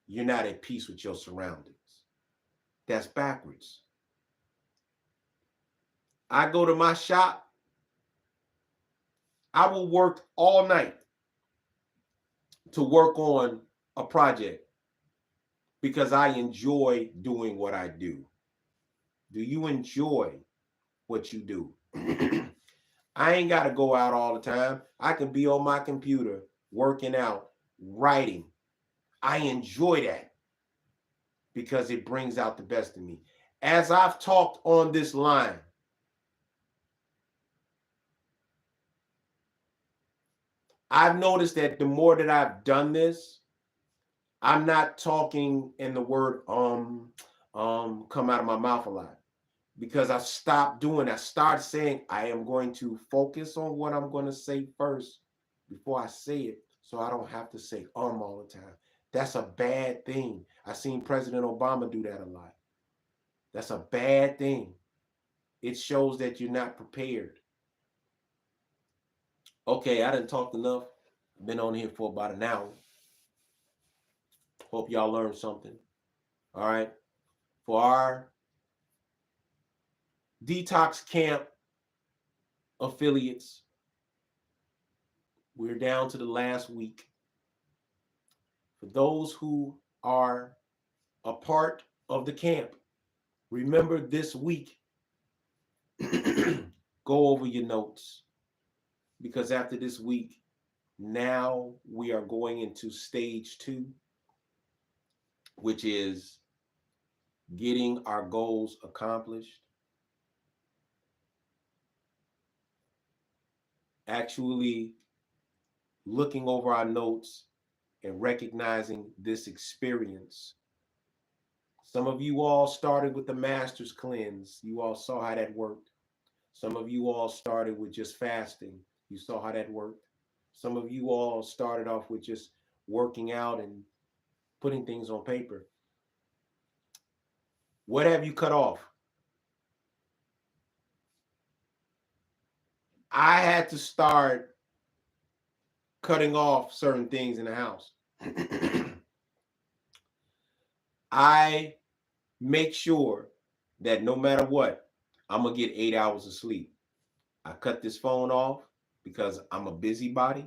Speaker 1: you're not at peace with your surroundings. That's backwards. I go to my shop, I will work all night to work on a project because I enjoy doing what I do. Do you enjoy what you do? I ain't got to go out all the time. I can be on my computer, working out, writing. I enjoy that because it brings out the best in me. As I've talked on this line, I've noticed that the more that I've done this, I'm not talking in the word come out of my mouth a lot, because I stopped doing that. I started saying I am going to focus on what I'm going to say first before I say it, so I don't have to say all the time. That's a bad thing. I've seen President Obama do that a lot. That's a bad thing. It shows that you're not prepared. Okay, I didn't talk enough. I've been on here for about an hour. Hope y'all learned something. All right. For our detox camp affiliates, we're down to the last week. For those who are a part of the camp, remember this week, go over your notes, because after this week, now we are going into stage 2, which is getting our goals accomplished. Actually looking over our notes and recognizing this experience. Some of you all started with the Master's Cleanse. You all saw how that worked. Some of you all started with just fasting. You saw how that worked. Some of you all started off with just working out and putting things on paper. What have you cut off? I had to start cutting off certain things in the house. I make sure that no matter what, I'm going to get 8 hours of sleep. I cut this phone off because I'm a busybody.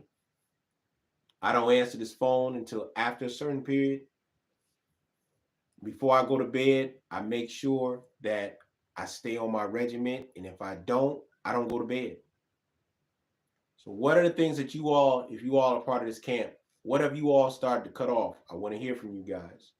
Speaker 1: I don't answer this phone until after a certain period. Before I go to bed, I make sure that I stay on my regiment. And if I don't go to bed. So what are the things that you all, if you all are part of this camp, what have you all started to cut off? I want to hear from you guys.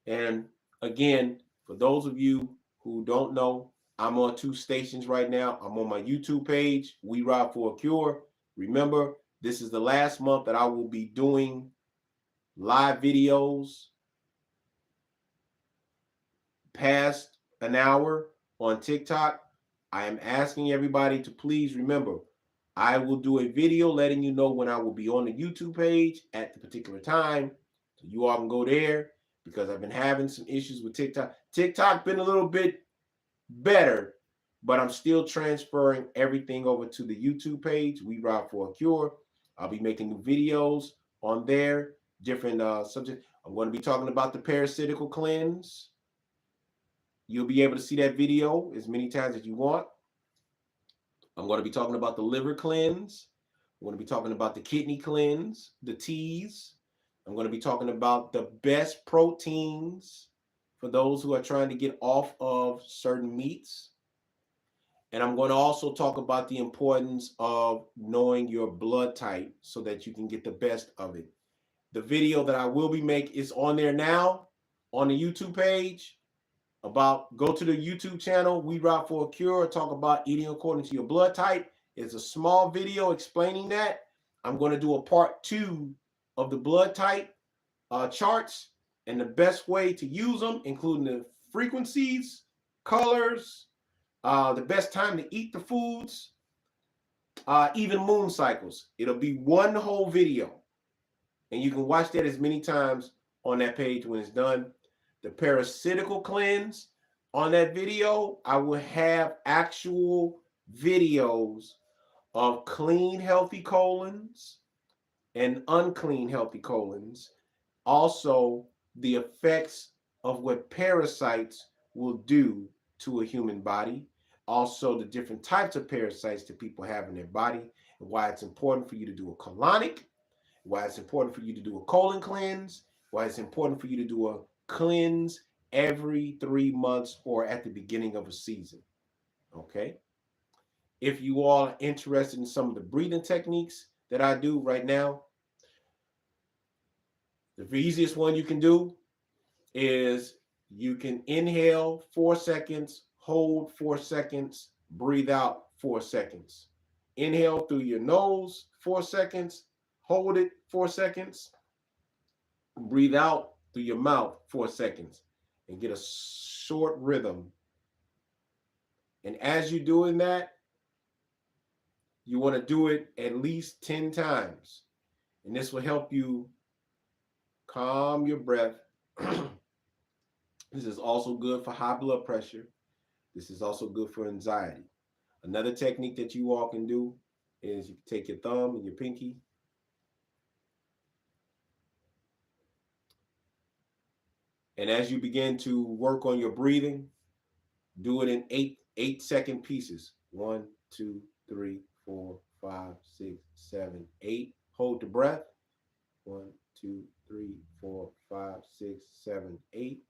Speaker 1: And again, for those of you who don't know, I'm on 2 stations right now. I'm on my YouTube page, We Ride for a Cure. Remember, This is the last month that I will be doing live videos past an hour on TikTok. I am asking everybody to please remember, I will do a video letting you know when I will be on the YouTube page at the particular time. So you all can go there, because I've been having some issues with TikTok. TikTok been a little bit better, but I'm still transferring everything over to the YouTube page, We Ride for a Cure. I'll be making new videos on there, different subjects. I'm going to be talking about the parasitical cleanse. You'll be able to see that video as many times as you want. I'm going to be talking about the liver cleanse. I'm going to be talking about the kidney cleanse, the teas. I'm going to be talking about the best proteins for those who are trying to get off of certain meats. And I'm going to also talk about the importance of knowing your blood type so that you can get the best of it. The video that I will be making is on there now on the YouTube page. Go to the YouTube channel, We Ride for a Cure, talk about eating according to your blood type. It's a small video explaining that. I'm going to do a part 2 of the blood type charts and the best way to use them, including the frequencies, colors, the best time to eat the foods, even moon cycles. It'll be one whole video, and you can watch that as many times on that page when it's done. The parasitical cleanse, on that video, I will have actual videos of clean, healthy colons and unclean, healthy colons. Also, the effects of what parasites will do to a human body. Also, the different types of parasites that people have in their body, and why it's important for you to do a colonic, why it's important for you to do a colon cleanse, why it's important for you to do a cleanse every 3 months or at the beginning of a season. Okay? If you all are interested in some of the breathing techniques that I do right now, the easiest one you can do is you can inhale 4 seconds, hold 4 seconds, breathe out 4 seconds. Inhale through your nose 4 seconds, hold it 4 seconds, breathe out through your mouth 4 seconds, and get a short rhythm. And as you're doing that, you want to do it at least 10 times. And this will help you calm your breath. This is also good for high blood pressure. This is also good for anxiety. Another technique that you all can do is you can take your thumb and your pinky, and as you begin to work on your breathing, do it in 8-second pieces. 1, 2, 3, 4, 5, 6, 7, 8. Hold the breath. 1, 2, 3, 4, 5, 6, 7, 8.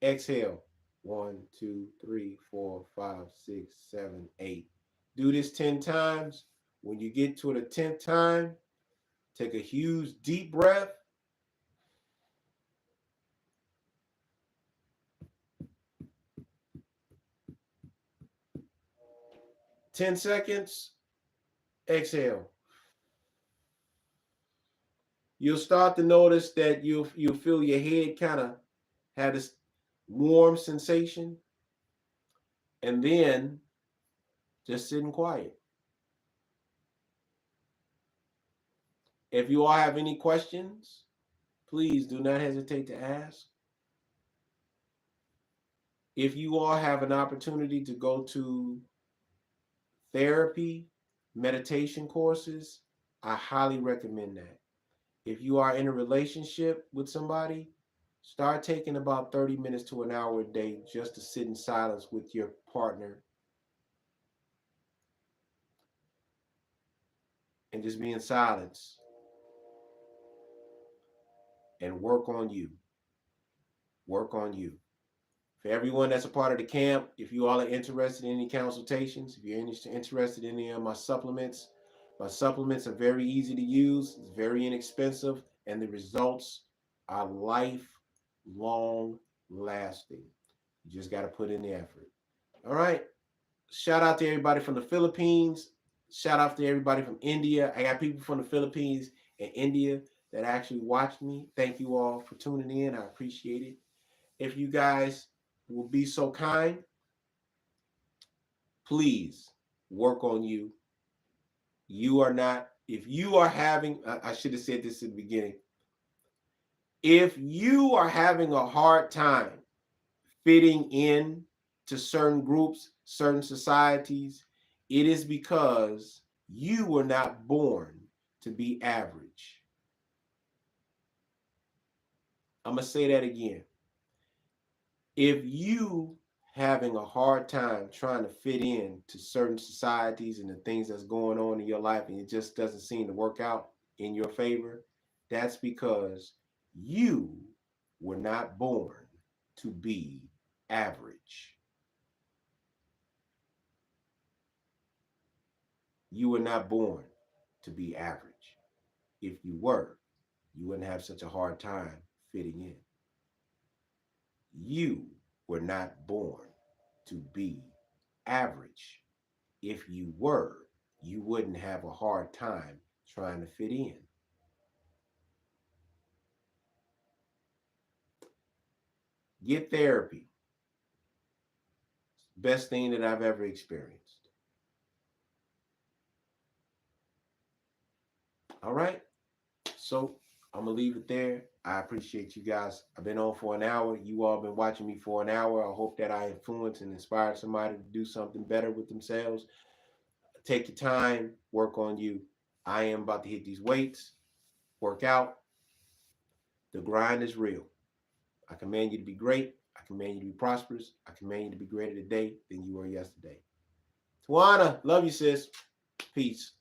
Speaker 1: Exhale. 1, 2, 3, 4, 5, 6, 7, 8. Do this 10 times. When you get to the 10th time, take a huge deep breath. Ten seconds. Exhale. You'll start to notice that you'll feel your head kind of have this warm sensation, and then just sitting quiet. If you all have any questions, please do not hesitate to ask. If you all have an opportunity to go to therapy, meditation courses, I highly recommend that. If you are in a relationship with somebody, start taking about 30 minutes to an hour a day just to sit in silence with your partner and just be in silence and work on you. Work on you. For everyone that's a part of the camp, if you all are interested in any consultations, if you're interested in any of my supplements are very easy to use, it's very inexpensive, and the results are lifelong lasting. You just got to put in the effort. All right. Shout out to everybody from the Philippines. Shout out to everybody from India. I got people from the Philippines and India that actually watch me. Thank you all for tuning in. I appreciate it. If you guys will be so kind, please work on you. You are not, if you are having, I should have said this in the beginning. If you are having a hard time fitting in to certain groups, certain societies, it is because you were not born to be average. I'm going to say that again. If you having a hard time trying to fit in to certain societies and the things that's going on in your life and it just doesn't seem to work out in your favor, that's because you were not born to be average. You were not born to be average. If you were, you wouldn't have such a hard time fitting in. You were not born to be average. If you were, you wouldn't have a hard time trying to fit in. Get therapy. Best thing that I've ever experienced. All right. So I'm going to leave it there. I appreciate you guys. I've been on for an hour. You all been watching me for an hour. I hope that I influence and inspire somebody to do something better with themselves. Take your time, work on you. I am about to hit these weights, work out. The grind is real. I command you to be great. I command you to be prosperous. I command you to be greater today than you were yesterday. Tawana, love you, sis. Peace.